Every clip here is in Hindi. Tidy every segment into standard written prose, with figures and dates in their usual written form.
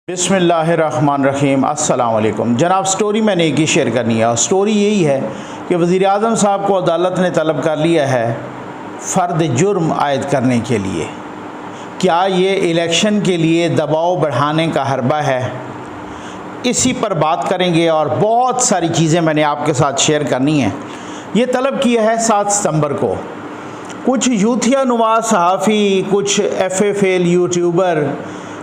बिस्मिल्लाहिर्रहमानिर्रहीम। अस्सलाम वालेकुम जनाब। स्टोरी मैंने एक ही शेयर करनी है और स्टोरी यही है कि वज़ीर आज़म साहब को अदालत ने तलब कर लिया है फ़र्द जुर्म आयद करने के लिए। क्या ये इलेक्शन के लिए दबाव बढ़ाने का हरबा है? इसी पर बात करेंगे और बहुत सारी चीज़ें मैंने आपके साथ शेयर करनी है। ये तलब किया है 7 सितंबर को कुछ यूथिया नुमा सहाफ़ी, कुछ FFL यूट्यूबर,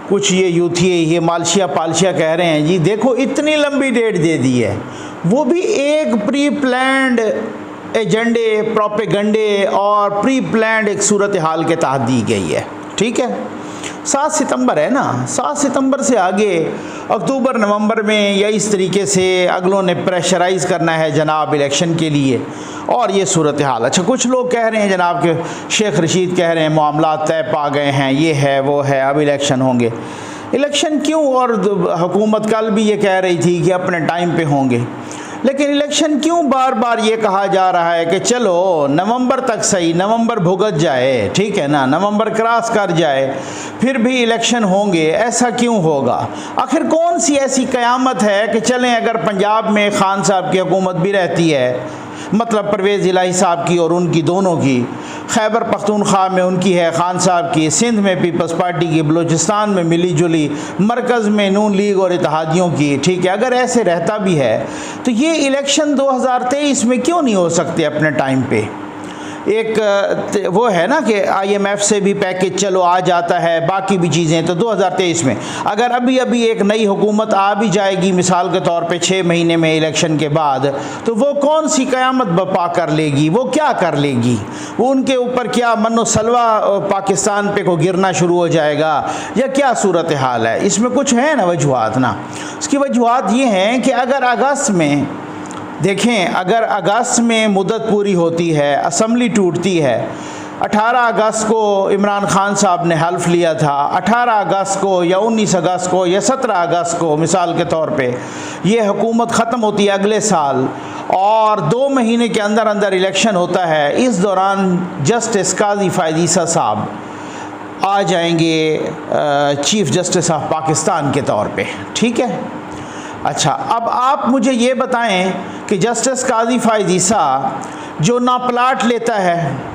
कुछ ये यूथिए ये मालशिया पालशिया कह रहे हैं जी देखो इतनी लंबी डेट दे दी है, वो भी एक प्री प्लान्ड एजेंडे, प्रोपेगंडे और प्री प्लान्ड एक सूरत हाल के तहत दी गई है। ठीक है, 7 सितंबर है ना, 7 सितंबर से आगे अक्टूबर नवंबर में या इस तरीके से अगलों ने प्रेशराइज़ करना है जनाब इलेक्शन के लिए और ये सूरत हाल। अच्छा, कुछ लोग कह रहे हैं जनाब के शेख रशीद कह रहे हैं मामला तय पा गए हैं, ये है वो है, अब इलेक्शन होंगे। इलेक्शन क्यों? और हुकूमत कल भी ये कह रही थी कि अपने टाइम पे होंगे, लेकिन इलेक्शन क्यों बार बार ये कहा जा रहा है कि चलो नवंबर तक सही, नवंबर भुगत जाए, ठीक है ना, नवंबर क्रॉस कर जाए फिर भी इलेक्शन होंगे। ऐसा क्यों होगा? आखिर कौन सी ऐसी क़यामत है कि चलें अगर पंजाब में खान साहब की हुकूमत भी रहती है, मतलब परवेज़ इलाही साहब की और उनकी दोनों की, खैबर पख्तूनख्वा में उनकी है खान साहब की, सिंध में पीपल्स पार्टी की, बलूचिस्तान में मिली जुली, मरकज़ में नून लीग और इत्तेहादियों की, ठीक है, अगर ऐसे रहता भी है तो ये इलेक्शन 2023 में क्यों नहीं हो सकते अपने टाइम पे? एक वो है ना कि IMF से भी पैकेज चलो आ जाता है, बाकी भी चीज़ें, तो 2023 में अगर अभी अभी एक नई हुकूमत आ भी जाएगी मिसाल के तौर पे 6 महीने में इलेक्शन के बाद, तो वो कौन सी क़यामत बर्पा कर लेगी? वो क्या कर लेगी? वो उनके ऊपर क्या मनो सलवा पाकिस्तान पे को गिरना शुरू हो जाएगा या क्या सूरत हाल है? इसमें कुछ है ना वजूहात ना। उसकी वजूहात ये हैं कि अगर अगस्त में देखें, अगर अगस्त में मुद्दत पूरी होती है, असम्बली टूटती है, 18 अगस्त को इमरान खान साहब ने हल्फ लिया था, 18 अगस्त को या 19 अगस्त को या 17 अगस्त को मिसाल के तौर पे ये हुकूमत ख़त्म होती है अगले साल और 2 महीने के अंदर अंदर इलेक्शन होता है। इस दौरान जस्टिस काजी फ़ायद ईसा साहब आ जाएंगे चीफ़ जस्टिस ऑफ पाकिस्तान के तौर पे, ठीक है। अच्छा, अब आप मुझे ये बताएं कि जस्टिस काजी फ़ायद ईसा जो ना प्लाट लेता है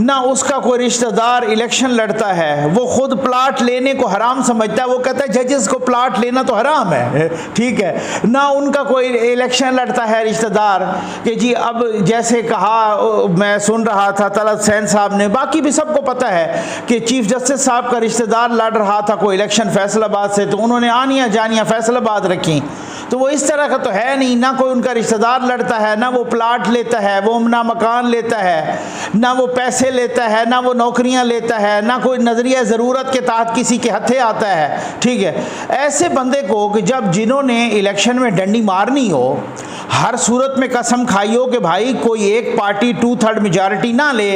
ना उसका कोई रिश्तेदार इलेक्शन लड़ता है, वो खुद प्लाट लेने को हराम समझता है, वो कहता है जजेस को प्लाट लेना तो हराम है, ठीक है, ना उनका कोई इलेक्शन लड़ता है रिश्तेदार कि जी अब जैसे कहा मैं सुन रहा था तलत हुसैन साहब ने, बाकी भी सबको पता है कि चीफ जस्टिस साहब का रिश्तेदार लड़ रहा था कोई इलेक्शन फैसलाबाद से, तो उन्होंने आनियाँ जानियाँ फैसलाबाद रखी। तो वो इस तरह का तो है नहीं, ना कोई उनका रिश्तेदार लड़ता है, ना वो प्लाट लेता है, वो ना मकान लेता है, ना वो पैसे लेता है, ना वो नौकरियां लेता है, ना कोई नज़रिया ज़रूरत के तहत किसी के हथे आता है, ठीक है। ऐसे बंदे को कि जब जिन्होंने इलेक्शन में डंडी मारनी हो, हर सूरत में कसम खाई हो कि भाई कोई एक पार्टी 2/3 मेजॉरिटी ना ले,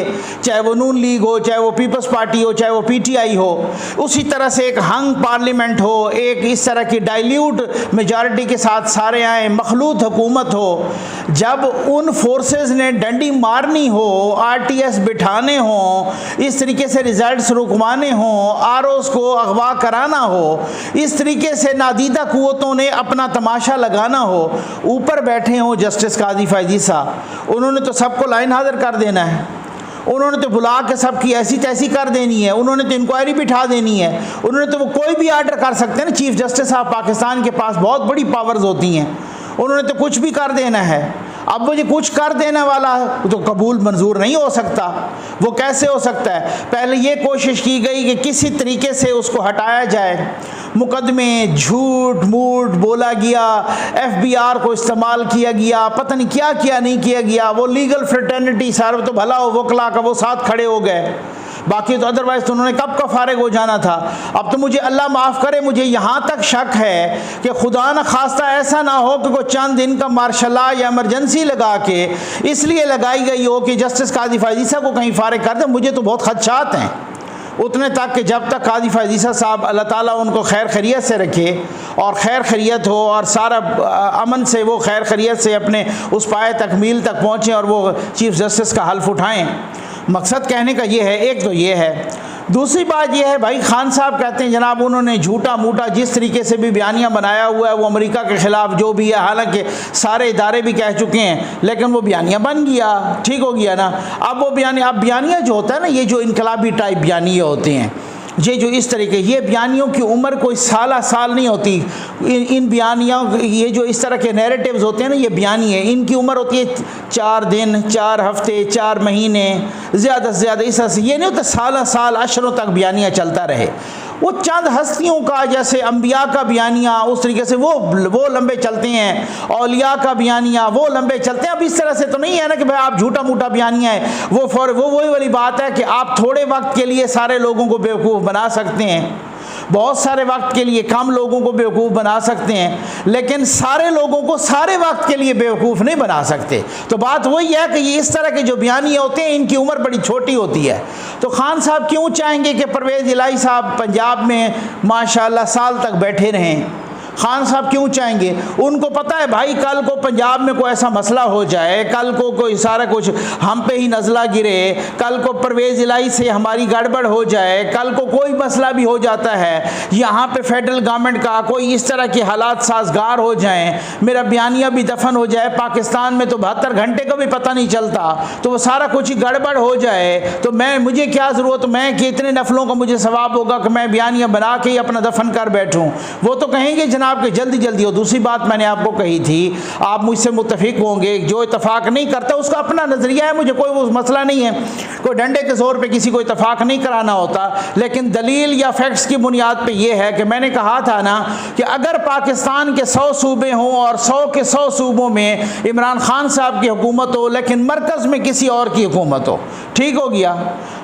चाहे वो नून लीग हो, चाहे वो पीपल्स पार्टी हो, चाहे वो PTI हो, उसी तरह से एक हंग पार्लियामेंट हो, एक इस तरह की डाइल्यूट मेजॉरिटी के साथ सारे आए, मखलूत हुकूमत हो, जब उन फोर्सेस ने डंडी मारनी हो, RTS बिठाने हो, इस तरीके से रिजल्ट्स रुकवाने हो, ROs को अगवा कराना हो, इस तरीके से नादीदा कुव्वतों ने अपना तमाशा लगाना हो, ऊपर बैठे हो जस्टिस काजी फ़ायद ईसा, उन्होंने तो सबको लाइन हाजिर कर देना है, उन्होंने तो बुला के सबकी ऐसी तैसी कर देनी है, उन्होंने तो इंक्वायरी बिठा देनी है, उन्होंने तो वो कोई भी आर्डर कर सकते हैं ना। चीफ जस्टिस ऑफ पाकिस्तान के पास बहुत बड़ी पावर्स होती हैं, उन्होंने तो कुछ भी कर देना है। अब मुझे कुछ कर देने वाला तो कबूल मंजूर नहीं हो सकता, वो कैसे हो सकता है? पहले ये कोशिश की गई कि किसी तरीके से उसको हटाया जाए, मुकदमे झूठ मूठ बोला गया, FBR को इस्तेमाल किया गया, पता नहीं क्या किया नहीं किया गया, वो लीगल फ्रेटर्निटी सार्व तो भला हो वकला का वो साथ खड़े हो गए, बाकी तो अदरवाइज़ तो उन्होंने कब का फारिग हो जाना था। अब तो मुझे अल्लाह माफ़ करे, मुझे यहाँ तक शक है कि खुदा न खास्ता ऐसा ना हो कि कोई चंद दिन का मार्शल लॉ या इमरजेंसी लगा के इसलिए लगाई गई हो कि जस्टिस काजी फ़ायद ईसा को कहीं फारिग कर दे। मुझे तो बहुत खदशात हैं उतने तक कि जब तक काजी फ़ायद ईसा साहब अल्लाह ताला उनको खैर खैरियत से रखे और खैर खैरियत हो और सारा अमन से वो खैर खैरियत से अपने उस पाए तकमील तक पहुँचें और वो चीफ़ जस्टिस का हल्फ उठाएँ। मकसद कहने का ये है, एक तो ये है, दूसरी बात यह है भाई, खान साहब कहते हैं जनाब उन्होंने झूठा मूठा जिस तरीके से भी बयानिया बनाया हुआ है वो अमेरिका के ख़िलाफ़ जो भी है, हालांकि सारे इदारे भी कह चुके हैं, लेकिन वो बयानिया बन गया, ठीक हो गया ना। अब वो बयानिया जो होता है ना, ये जो इनकलाबी टाइप बयानिया होते हैं, ये जो इस तरीके, ये बयानियों की उम्र कोई साल नहीं होती। इन बयानियों, ये जो इस तरह के नैरेटिव्स होते हैं ना, ये बयानिए, इनकी उम्र होती है 4 दिन, 4 हफ्ते, 4 महीने, ज़्यादा से ज़्यादा। इस तरह से ये नहीं होता साल अशरों तक बयानिया चलता रहे। वो चंद हस्तियों का, जैसे अम्बिया का बयानिया उस तरीके से वो लंबे चलते हैं, औलिया का बयानिया वो लंबे चलते हैं। अब इस तरह से तो नहीं है ना कि भाई आप झूठा मूठा बयानिया है, वो वही वाली बात है कि आप थोड़े वक्त के लिए सारे लोगों को बेवकूफ़ बना सकते हैं, बहुत सारे वक्त के लिए कम लोगों को बेवकूफ़ बना सकते हैं, लेकिन सारे लोगों को सारे वक्त के लिए बेवकूफ़ नहीं बना सकते। तो बात वही है कि ये इस तरह के जो बयानिए होते हैं इनकी उम्र बड़ी छोटी होती है। तो खान साहब क्यों चाहेंगे कि परवेज़ इलाही साहब पंजाब में माशाल्लाह साल तक बैठे रहें? खान साहब क्यों चाहेंगे? उनको पता है भाई कल को पंजाब में कोई ऐसा मसला हो जाए, कल को कोई सारा कुछ हम पे ही नज़ला गिरे, कल को परवेज़ इलाही से हमारी गड़बड़ हो जाए, कल को कोई मसला भी हो जाता है, यहाँ पे फेडरल गवर्नमेंट का कोई इस तरह के हालात साजगार हो जाएं, मेरा बयानिया भी दफन हो जाए, पाकिस्तान में तो 72 घंटे का भी पता नहीं चलता, तो वो सारा कुछ ही गड़बड़ हो जाए, तो मुझे क्या ज़रूरत, मैं कितने नफलों का मुझे सवाब होगा कि मैं बयानिया बना के ही अपना दफन कर बैठूँ? वो तो कहेंगे जनाब के जल्दी हो। दूसरी बात मैंने आपको कही थी, आप मुझसे मुत्तफिक होंगे, जो इतफाक नहीं करता उसका अपना नज़रिया है, मुझे कोई वो मसला नहीं है, कोई डंडे के जोर पे किसी को इतफाक नहीं कराना होता, लेकिन दलील या फैक्ट्स की बुनियाद पे ये है कि मैंने कहा था ना कि अगर पाकिस्तान के 100 सूबे हों और 100 के 100 सूबों में इमरान खान साहब की हुकूमत हो, लेकिन मरकज़ में किसी और की हुकूमत हो, ठीक हो गया,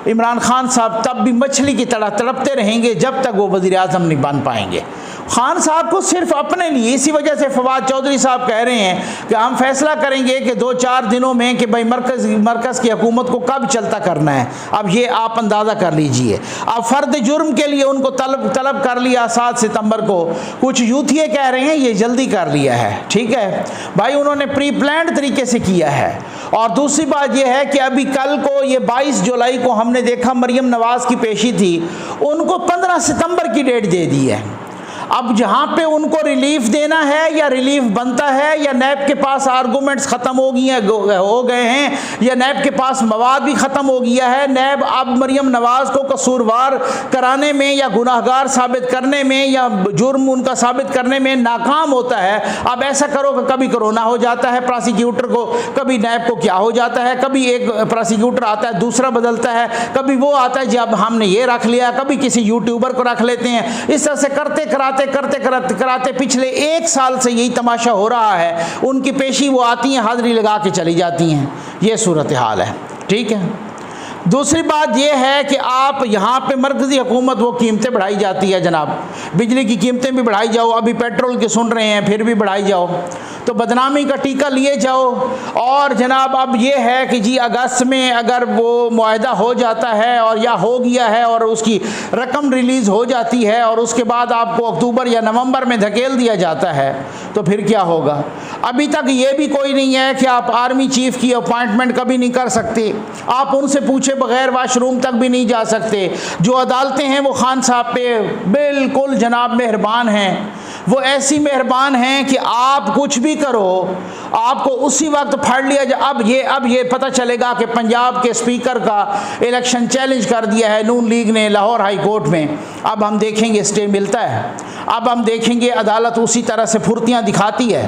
इमरान खान साहब तब भी मछली की तरह तड़पते रहेंगे जब तक वो वज़ीर आज़म नहीं बन पाएंगे। खान साहब को सिर्फ अपने लिए, इसी वजह से फवाद चौधरी साहब कह रहे हैं कि हम फैसला करेंगे कि 2-4 दिनों में कि भाई मरकज़ की हुकूमत को कब चलता करना है। अब ये आप अंदाज़ा कर लीजिए। अब फ़र्द जुर्म के लिए उनको तलब कर लिया 7 सितंबर को, कुछ यूथिये कह रहे हैं ये जल्दी कर लिया है, ठीक है भाई, उन्होंने प्री प्लान्ड तरीके से किया है। और दूसरी बात यह है कि अभी कल को ये 22 जुलाई को हमने देखा मरियम नवाज़ की पेशी थी, उनको 15 सितंबर की डेट दे दी है। अब जहाँ पे उनको रिलीफ देना है या रिलीफ बनता है, या नैब के पास आर्गूमेंट्स ख़त्म हो गए हैं, या नैब के पास मवाद भी ख़त्म हो गया है, नैब अब मरियम नवाज़ को कसूरवार कराने में या गुनाहगार साबित करने में या जुर्म उनका साबित करने में नाकाम होता है। अब ऐसा करो कि कभी कोरोना हो जाता है प्रोसिक्यूटर को, कभी नैब को क्या हो जाता है, कभी एक प्रोसिक्यूटर आता है दूसरा बदलता है, कभी वो आता है जब हमने ये रख लिया, कभी किसी यूट्यूबर को रख लेते हैं। इस तरह से करते पिछले 1 साल से यही तमाशा हो रहा है। उनकी पेशी वो आती हैं, हाज़िरी लगा के चली जाती हैं, ये सूरत हाल है, ठीक है। दूसरी बात यह है कि आप यहाँ पे मरकज़ी हुकूमत वो कीमतें बढ़ाई जाती है जनाब, बिजली की कीमतें भी बढ़ाई जाओ, अभी पेट्रोल की सुन रहे हैं फिर भी बढ़ाई जाओ, तो बदनामी का टीका लिए जाओ। और जनाब अब ये है कि जी अगस्त में अगर वो मुआहदा हो जाता है और या हो गया है और उसकी रकम रिलीज़ हो जाती है और उसके बाद आपको अक्टूबर या नवंबर में धकेल दिया जाता है, तो फिर क्या होगा? अभी तक ये भी कोई नहीं है कि आप आर्मी चीफ़ की अपॉइंटमेंट कभी नहीं कर सकते, आप उनसे पूछे बगैर वाशरूम तक भी नहीं जा सकते। जो अदालतें हैं वो खान साहब पे बिल्कुल जनाब मेहरबान हैं, वो ऐसी मेहरबान हैं कि आप कुछ भी करो आपको उसी वक्त फाड़ लिया जाए। अब ये पता चलेगा कि पंजाब के स्पीकर का इलेक्शन चैलेंज कर दिया है नून लीग ने लाहौर हाई कोर्ट में। अब हम देखेंगे स्टे मिलता है, अब हम देखेंगे अदालत उसी तरह से फुर्तियाँ दिखाती है,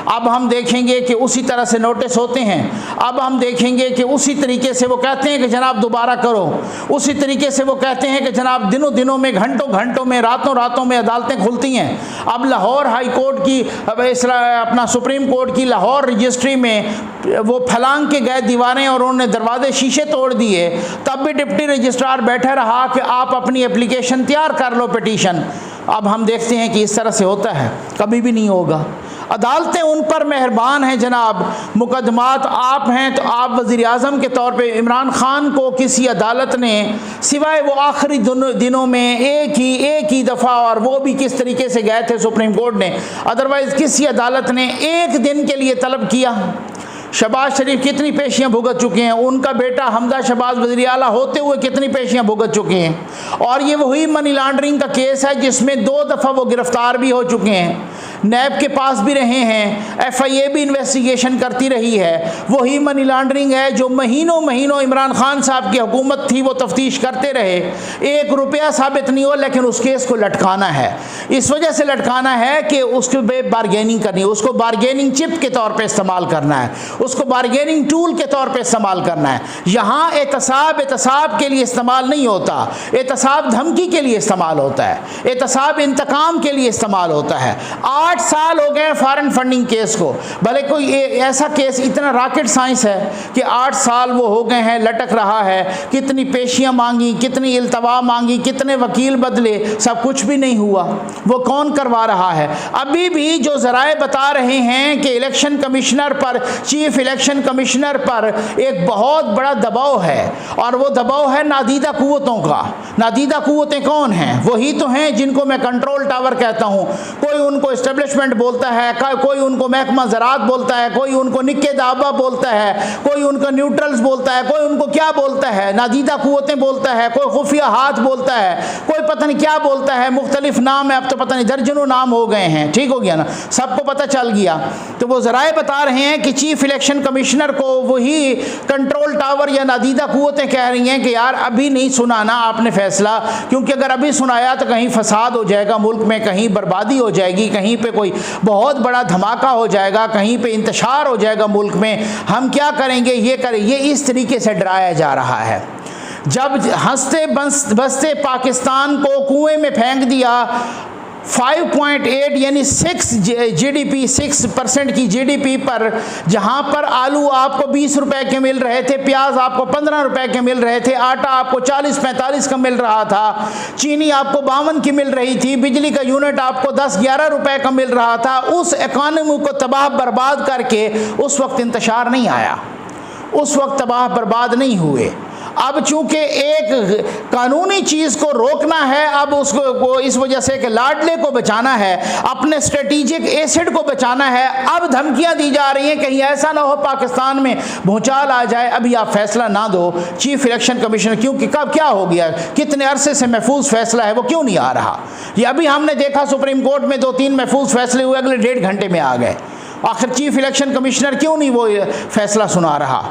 अब हम देखेंगे कि उसी तरह से नोटिस होते हैं, अब हम देखेंगे कि उसी तरीके से वो कहते हैं कि जनाब दोबारा करो, उसी तरीके से वो कहते हैं कि जनाब दिनों दिनों में घंटों में रातों में अदालतें खुलती हैं। अब लाहौर हाई कोर्ट की अपना सुप्रीम कोर्ट की लाहौर रजिस्ट्री में वो फलांग के गए दीवारें और उन्होंने दरवाजे शीशे तोड़ दिए, तब भी डिप्टी रजिस्ट्रार बैठा रहा कि आप अपनी एप्लीकेशन तैयार कर लो पिटीशन। अब हम देखते हैं कि इस तरह से होता है, कभी भी नहीं होगा। अदालतें उन पर मेहरबान हैं जनाब, मुकदमात आप हैं तो आप वज़ीर आज़म के तौर पे इमरान ख़ान को किसी अदालत ने सिवाय वो आखिरी दिनों में एक ही दफ़ा, और वो भी किस तरीके से गए थे सुप्रीम कोर्ट ने, अदरवाइज़ किसी अदालत ने 1 दिन के लिए तलब किया शहबाज शरीफ कितनी पेशियां भुगत चुके हैं, उनका बेटा हमजा शहबाज वज़ीर आला होते हुए कितनी पेशियां भुगत चुके हैं। और ये वही मनी लॉन्ड्रिंग का केस है जिसमें 2 दफ़ा वो गिरफ्तार भी हो चुके हैं, नैब के पास भी रहे हैं, FIA भी इन्वेस्टिगेशन करती रही है। वही मनी लॉन्ड्रिंग है जो महीनों महीनों इमरान खान साहब की हुकूमत थी वो तफ्तीश करते रहे, 1 रुपया साबित नहीं हो, लेकिन उस केस को लटकाना है। इस वजह से लटकाना है कि उसके पे बारगेनिंग करनी है, उसको बारगेनिंग चिप के तौर पे इस्तेमाल करना है, उसको बारगेनिंग टूल के तौर पे इस्तेमाल करना है। यहाँ एहतसाब के लिए इस्तेमाल नहीं होता, एहतसाब धमकी के लिए इस्तेमाल होता है, एहतसाब इंतकाम के लिए इस्तेमाल होता है। 8 साल हो गए फॉरेन फंडिंग केस को, भले कोई ऐसा केस इतना रॉकेट साइंस है कि 8 साल वो हो गए हैं, लटक रहा है। कितनी पेशियां मांगी, कितनी इल्तवा मांगी, कितने वकील बदले, सब कुछ भी नहीं हुआ। वो कौन करवा रहा है? अभी भी जो ज़राए बता रहे हैं कि इलेक्शन कमिश्नर पर, चीफ इलेक्शन कमिश्नर पर एक बहुत बड़ा दबाव है, और वो दबाव है नादीदा कुव्वतों का। नादीदा कुव्वतें कौन हैं? वही तो हैं जिनको मैं कंट्रोल टावर कहता हूँ। कोई उनको एस्टेब्लिशमेंट बोलता है, कोई उनको महकमा ज़राअत बोलता है, कोई उनको निक्के दाबा बोलता है, कोई उनको न्यूट्रल्स बोलता है, कोई उनको क्या बोलता है, नादीदा कुव्वतें बोलता है, कोई खुफिया हाथ बोलता है, कोई पता नहीं क्या बोलता है, मुख्तलिफ नाम है, अब तो पता नहीं दर्जनों नाम हो गए हैं। ठीक हो गया ना, सबको पता चल गया। तो वो ज़राए बता रहे हैं कि चीफ इलेक्शन कमिश्नर को वही कंट्रोल टावर या नादीदा कुव्वतें कह रही हैं कि यार अभी नहीं सुनाना आपने फैसला, क्योंकि अगर अभी सुनाया तो कहीं फसाद हो जाएगा मुल्क में, कहीं बर्बादी हो जाएगी, कहीं पे कोई बहुत बड़ा धमाका हो जाएगा, कहीं पे इंतशार हो जाएगा मुल्क में, हम क्या करेंगे, ये करें। ये इस तरीके से डराया जा रहा है। जब हंसते बसते पाकिस्तान को कुएं में फेंक दिया, 5.8 यानी 6% की GDP पर, जहां पर आलू आपको 20 रुपए के मिल रहे थे, प्याज आपको 15 रुपए के मिल रहे थे, आटा आपको 40-45 का मिल रहा था, चीनी आपको 52 की मिल रही थी, बिजली का यूनिट आपको 10-11 रुपए का मिल रहा था। उस इकॉनमी को तबाह बर्बाद करके उस वक्त इंतशार नहीं आया, उस वक्त तबाह बर्बाद नहीं हुए। अब चूंकि एक कानूनी चीज़ को रोकना है, अब उसको इस वजह से कि लाडले को बचाना है, अपने स्ट्रेटेजिक एसेट को बचाना है, अब धमकियां दी जा रही हैं कहीं ऐसा ना हो पाकिस्तान में भूचाल आ जाए। अभी आप फैसला ना दो चीफ इलेक्शन कमिश्नर, क्योंकि कब क्या हो गया, कितने अरसे से महफूज फैसला है वो क्यों नहीं आ रहा। ये अभी हमने देखा सुप्रीम कोर्ट में 2-3 महफूज फैसले हुए, अगले 1.5 घंटे में आ गए। आखिर चीफ इलेक्शन कमिश्नर क्यों नहीं वो फैसला सुना रहा?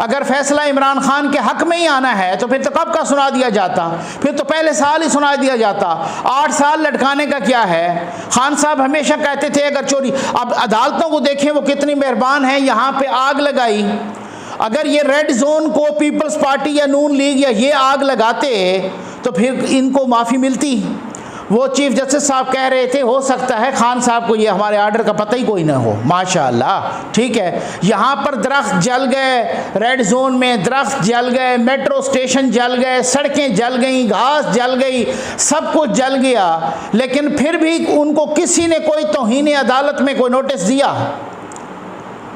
अगर फैसला इमरान खान के हक में ही आना है तो फिर तो कब का सुना दिया जाता, फिर तो पहले साल ही सुना दिया जाता। 8 साल लटकाने का क्या है? खान साहब हमेशा कहते थे अगर चोरी, अब अदालतों को देखें वो कितनी मेहरबान है, यहाँ पे आग लगाई। अगर ये रेड जोन को पीपल्स पार्टी या नून लीग या ये आग लगाते तो फिर इनको माफ़ी मिलती। वो चीफ जस्टिस साहब कह रहे थे हो सकता है खान साहब को ये हमारे आर्डर का पता ही कोई ना हो, माशाअल्लाह, ठीक है। यहाँ पर दरख्त जल गए, रेड जोन में दरख्त जल गए, मेट्रो स्टेशन जल गए, सड़कें जल गई, घास जल गई, सब कुछ जल गया, लेकिन फिर भी उनको किसी ने कोई तौहीन अदालत में कोई नोटिस दिया?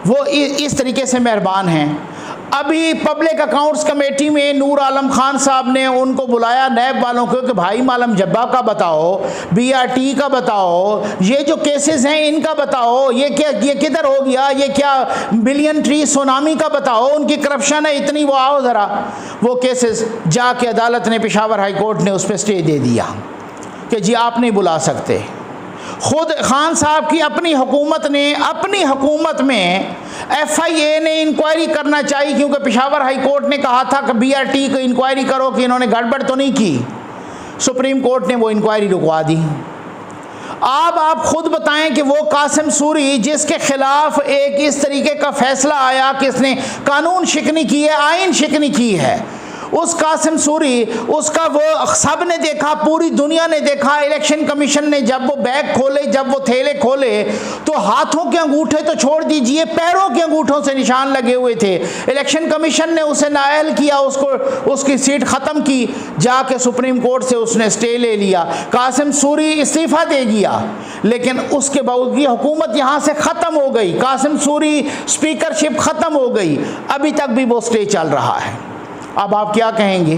वो इस तरीके से मेहरबान हैं। अभी पब्लिक अकाउंट्स कमेटी में नूर आलम खान साहब ने उनको बुलाया नैब वालों को कि भाई मालम जब्बा का बताओ, BRT का बताओ, ये जो केसेस हैं इनका बताओ, ये क्या, ये किधर हो गया, ये क्या बिलियन ट्री सुनामी का बताओ, उनकी करप्शन है इतनी, वो आओ ज़रा वो केसेस। जाके अदालत ने, पेशावर हाई कोर्ट ने उस पर स्टे दे दिया कि जी आप नहीं बुला सकते। खुद खान साहब की अपनी हुकूमत में FIA ने इंक्वायरी करना चाहिए, क्योंकि पेशावर हाई कोर्ट ने कहा था कि BRT को इंक्वायरी करो कि इन्होंने गड़बड़ तो नहीं की। सुप्रीम कोर्ट ने वो इंक्वायरी रुकवा दी। अब आप खुद बताएं कि वो कासिम सूरी जिसके खिलाफ एक इस तरीके का फैसला आया कि इसने कानून शिकनी की है, आइन शिकनी की है, उस कासिम सूरी, उसका वो सब ने देखा, पूरी दुनिया ने देखा। इलेक्शन कमीशन ने जब वो बैग खोले, जब वो थैले खोले, तो हाथों के अंगूठे तो छोड़ दीजिए, पैरों के अंगूठों से निशान लगे हुए थे। इलेक्शन कमीशन ने उसे नाअहल किया, उसकी सीट ख़त्म की, जाके सुप्रीम कोर्ट से उसने स्टे ले लिया। कासिम सूरी इस्तीफ़ा दे दिया, लेकिन उसके बावजूद हुकूमत यहाँ से ख़त्म हो गई, कासिम सूरी स्पीकरशिप ख़त्म हो गई, अभी तक भी वो स्टे चल रहा है। अब आप क्या कहेंगे?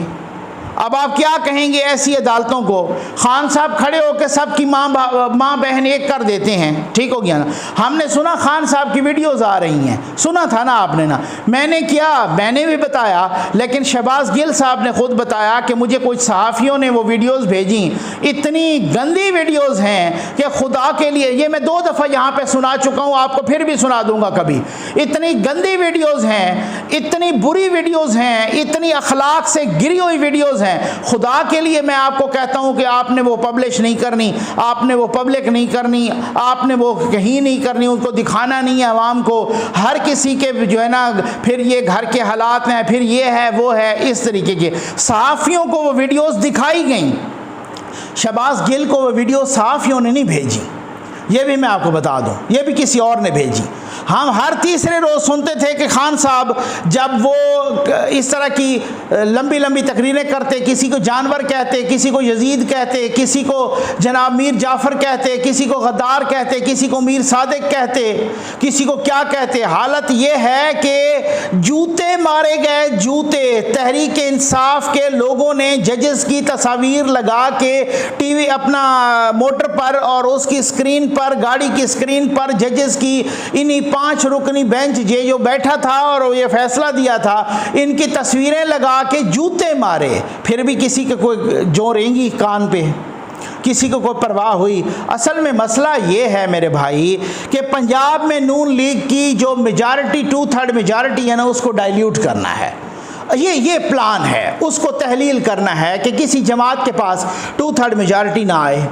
अब आप क्या कहेंगे ऐसी अदालतों को? खान साहब खड़े होकर सबकी माँ बहन एक कर देते हैं, ठीक हो गया ना। हमने सुना खान साहब की वीडियोस आ रही हैं, सुना था ना आपने ना? मैंने भी बताया, लेकिन शहबाज गिल साहब ने खुद बताया कि मुझे कुछ सहाफ़ियों ने वो वीडियोस भेजी, इतनी गंदी वीडियोस हैं कि खुदा के लिए, ये मैं 2 दफ़ा यहाँ पे सुना चुका हूँ, आपको फिर भी सुना दूंगा कभी। इतनी गंदी वीडियोस हैं, इतनी बुरी वीडियोस हैं, इतनी अखलाक से गिरी हुई वीडियोस हैं। खुदा के लिए मैं आपको कहता हूँ कि आपने वो पब्लिश नहीं करनी, आपने वो पब्लिक नहीं करनी, आपने वो कहीं नहीं करनी, उनको दिखाना नहीं है आवाम को। हर किसी के जो है ना, फिर ये घर के हालात हैं, फिर ये है वो है, इस तरीके के। सहाफ़ियों को वो वीडियोस दिखाई गई, शहबाज गिल को वो वीडियो सहाफ़ियों ने नहीं भेजी, ये भी मैं आपको बता दूं, ये भी किसी और ने भेजी। हम हर तीसरे रोज़ सुनते थे कि खान साहब जब वो इस तरह की लंबी लंबी तकरीरें करते, किसी को जानवर कहते, किसी को यजीद कहते, किसी को जनाब मीर जाफ़र कहते, किसी को गद्दार कहते, किसी को मीर सादिक कहते, किसी को क्या कहते। हालत ये है कि जूते मारे गए, जूते। तहरीक इंसाफ के लोगों ने जजेस की तस्वीर लगा के टीवी अपना मोटर पर और उसकी स्क्रीन पर, गाड़ी की स्क्रीन पर जजेस की इन्हीं 5 रुकनी बेंच जो बैठा था और ये फैसला दिया था, इनकी तस्वीरें लगा के जूते मारे। फिर भी किसी के कोई जो रहेंगी कान पे, किसी को कोई परवाह हुई? असल में मसला ये है मेरे भाई कि पंजाब में नून लीग की जो मेजॉरिटी 2/3 मेजॉरिटी है ना, उसको डाइल्यूट करना है। ये प्लान है, उसको तहलील करना है कि किसी जमात के पास 2/3 मेजॉरिटी ना आए।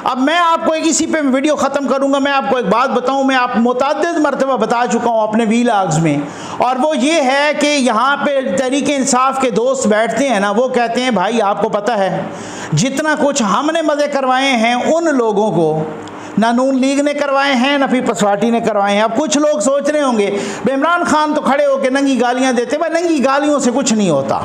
अब मैं आपको इसी पे वीडियो ख़त्म करूंगा। मैं आपको एक बात बताऊं, मैं आप मुतअद्दिद मरतबा बता चुका हूं अपने वीलॉग्स में, और वो ये है कि यहाँ पे तहरीक इंसाफ के दोस्त बैठते हैं ना, वो कहते हैं भाई आपको पता है जितना कुछ हमने मज़े करवाए हैं उन लोगों को ना नून लीग ने करवाए हैं ना पीपल्स पार्टी ने करवाए हैं। अब कुछ लोग सोच रहे होंगे इमरान खान तो खड़े होकर नंगी गालियाँ देते, भाई नंगी गालियों से कुछ नहीं होता।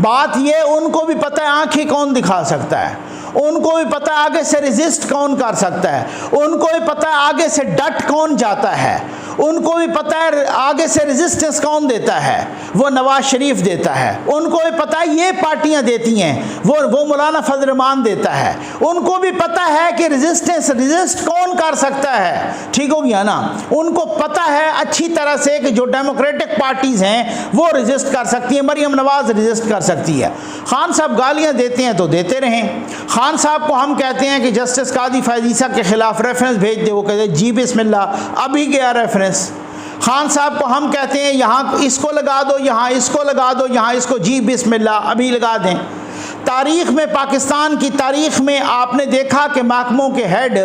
बात ये, उनको भी पता है आंखें कौन दिखा सकता है, उनको भी पता है आगे से रेजिस्ट कौन कर सकता है, उनको भी पता है आगे से डट कौन जाता है, उनको भी पता है आगे से रेजिस्टेंस कौन देता है, वो नवाज शरीफ देता है। उनको भी पता है ये पार्टियां देती हैं, वो मौलाना फजल रहमान देता है। उनको भी पता है कि रेजिस्ट कौन कर सकता है, ठीक हो गया ना। उनको पता है अच्छी तरह से कि जो डेमोक्रेटिक पार्टीज हैं वो रेजिस्ट कर सकती हैं, मरियम नवाज रेजिस्ट कर सकती है। खान साहब गालियां देते हैं तो देते रहें। खान साहब को हम कहते हैं कि जस्टिस कादी फायजीसा के खिलाफ रेफरेंस भेज दे, वो कहते हैं जी बिस्मिल्लाह, अभी गया रेफरेंस। खान साहब को हम कहते हैं यहाँ इसको लगा दो, यहाँ इसको लगा दो, यहाँ इसको, जी बिस्मिल्लाह अभी लगा दें। तारीख़ में, पाकिस्तान की तारीख़ में आपने देखा कि महकमों के हेड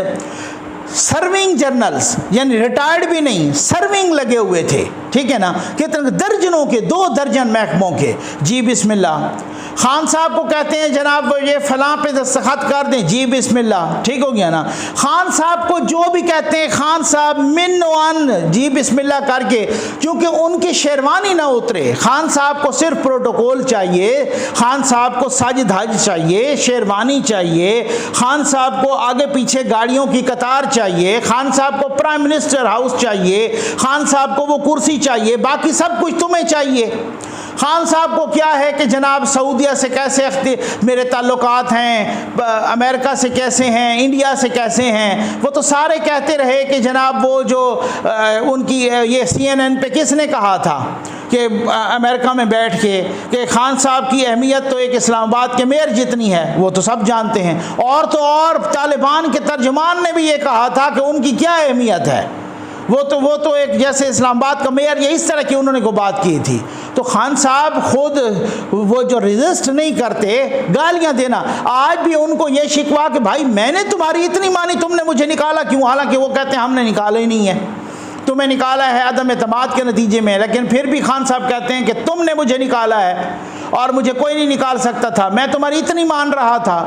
सर्विंग जर्नल्स, यानी रिटायर्ड भी नहीं, सर्विंग लगे हुए थे, ठीक है ना। कितने दर्जनों के, 2 दर्जन महकमों के, जी बिस्मिल्लाह। खान साहब को कहते हैं जनाब ये फलां पे दस्तखत कर दें, जी बिस्मिल्लाह, ठीक हो गया ना। खान साहब को जो भी कहते हैं खान साहब मिन वन जी बिस्मिल्लाह करके, क्योंकि उनकी शेरवानी ना उतरे। खान साहब को सिर्फ प्रोटोकॉल चाहिए, खान साहब को साज धाज चाहिए, शेरवानी चाहिए, खान साहब को आगे पीछे गाड़ियों की कतार चाहिए, खान साहब को प्राइम मिनिस्टर हाउस चाहिए, खान साहब को वो कुर्सी चाहिए, बाकी सब कुछ तुम्हें चाहिए। खान साहब को क्या है कि जनाब सऊदिया से कैसे मेरे ताल्लुकात हैं, अमेरिका से कैसे हैं, इंडिया से कैसे हैं, वो तो सारे कहते रहे कि जनाब वो जो उनकी ये CNN पे किसने कहा था कि अमेरिका में बैठ के कि खान साहब की अहमियत तो एक इस्लामाबाद के मेयर जितनी है, वो तो सब जानते हैं। और तो और तालिबान के तर्जुमान ने भी ये कहा था कि उनकी क्या अहमियत है, वो तो एक जैसे इस्लामाबाद का मेयर, ये इस तरह की उन्होंने को बात की थी। तो खान साहब खुद वो जो रेजिस्ट नहीं करते, गालियां देना। आज भी उनको ये शिकवा कि भाई मैंने तुम्हारी इतनी मानी, तुमने मुझे निकाला क्यों? हालांकि वो कहते हैं हमने निकाला ही नहीं है, तुम्हें निकाला है अदम एतमाद के नतीजे में। लेकिन फिर भी खान साहब कहते हैं कि तुमने मुझे निकाला है और मुझे कोई नहीं निकाल सकता था, मैं तुम्हारी इतनी मान रहा था,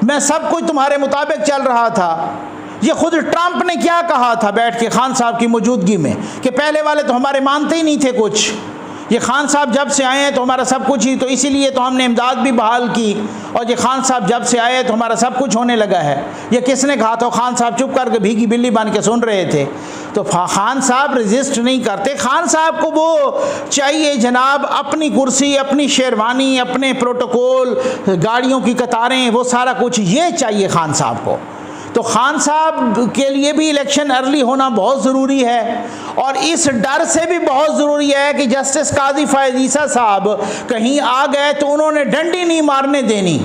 मैं सब कुछ तुम्हारे मुताबिक चल रहा था। ये खुद ट्रंप ने क्या कहा था बैठ के खान साहब की मौजूदगी में कि पहले वाले तो हमारे मानते ही नहीं थे कुछ, ये खान साहब जब से आए हैं तो हमारा सब कुछ ही, तो इसीलिए तो हमने इमदाद भी बहाल की, और ये खान साहब जब से आए तो हमारा सब कुछ होने लगा है। ये किसने कहा था? खान साहब चुप करके भीगी बिल्ली बन के सुन रहे थे। तो खान साहब रजिस्ट नहीं करते। खान साहब को वो चाहिए जनाब, अपनी कुर्सी, अपनी शेरवानी, अपने प्रोटोकॉल, गाड़ियों की कतारें, वो सारा कुछ ये चाहिए खान साहब को। तो खान साहब के लिए भी इलेक्शन अर्ली होना बहुत ज़रूरी है, और इस डर से भी बहुत ज़रूरी है कि जस्टिस काजी फ़ायज़ ईसा साहब कहीं आ गए तो उन्होंने डंडी नहीं मारने देनी।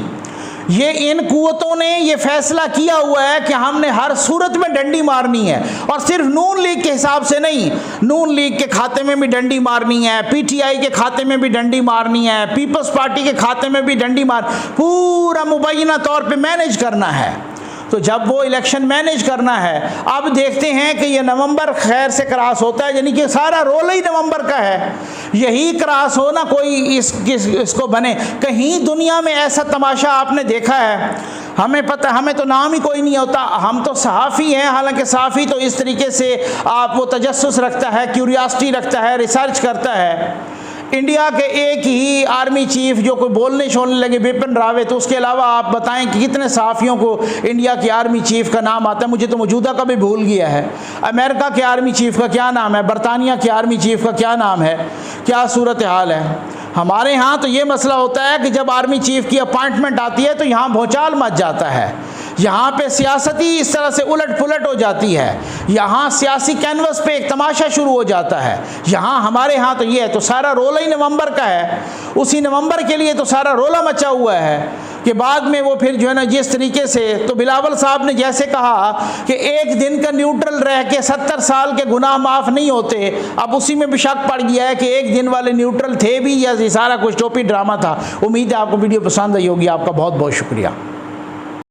ये इन कुव्वतों ने ये फैसला किया हुआ है कि हमने हर सूरत में डंडी मारनी है, और सिर्फ नून लीग के हिसाब से नहीं, नून लीग के खाते में भी डंडी मारनी है, पीटीआई के खाते में भी डंडी मारनी है, पीपल्स पार्टी के खाते में भी डंडी पूरा मुबैना तौर पे मैनेज करना है। तो जब वो इलेक्शन मैनेज करना है, अब देखते हैं कि ये नवंबर खैर से क्रॉस होता है, यानी कि सारा रोल ही नवंबर का है, यही क्रॉस हो ना कोई इसको बने। कहीं दुनिया में ऐसा तमाशा आपने देखा है? हमें पता, हमें तो नाम ही कोई नहीं होता, हम तो सहाफ़ी हैं, हालांकि सहाफ़ी तो इस तरीके से आप वो तजस्सुस रखता है, क्यूरियासिटी रखता है, रिसर्च करता है। इंडिया के एक ही आर्मी चीफ जो कोई बोलने छोड़ने लगे, बिपिन रावत, तो उसके अलावा आप बताएं कि कितने सहाफ़ियों को इंडिया के आर्मी चीफ का नाम आता है? मुझे तो मौजूदा का भी भूल गया है। अमेरिका के आर्मी चीफ का क्या नाम है? बरतानिया के आर्मी चीफ का क्या नाम है? क्या सूरत हाल है? हमारे यहाँ तो ये मसला होता है कि जब आर्मी चीफ की अपॉइंटमेंट आती है तो यहाँ भौचाल मच जाता है, यहाँ पे सियासत ही इस तरह से उलट पुलट हो जाती है, यहाँ सियासी कैनवस पे एक तमाशा शुरू हो जाता है। यहाँ हमारे यहाँ तो ये है, तो सारा रोला ही नवंबर का है, उसी नवंबर के लिए तो सारा रोला मचा हुआ है कि बाद में वो फिर जो है ना जिस तरीके से, तो बिलावल साहब ने जैसे कहा कि एक दिन का न्यूट्रल रह के 70 साल के गुनाह माफ़ नहीं होते, अब उसी में भी शक पड़ गया है कि एक दिन वाले न्यूट्रल थे भी या सारा कुछ टोपी ड्रामा था। उम्मीद है आपको वीडियो पसंद आई होगी। आपका बहुत बहुत शुक्रिया।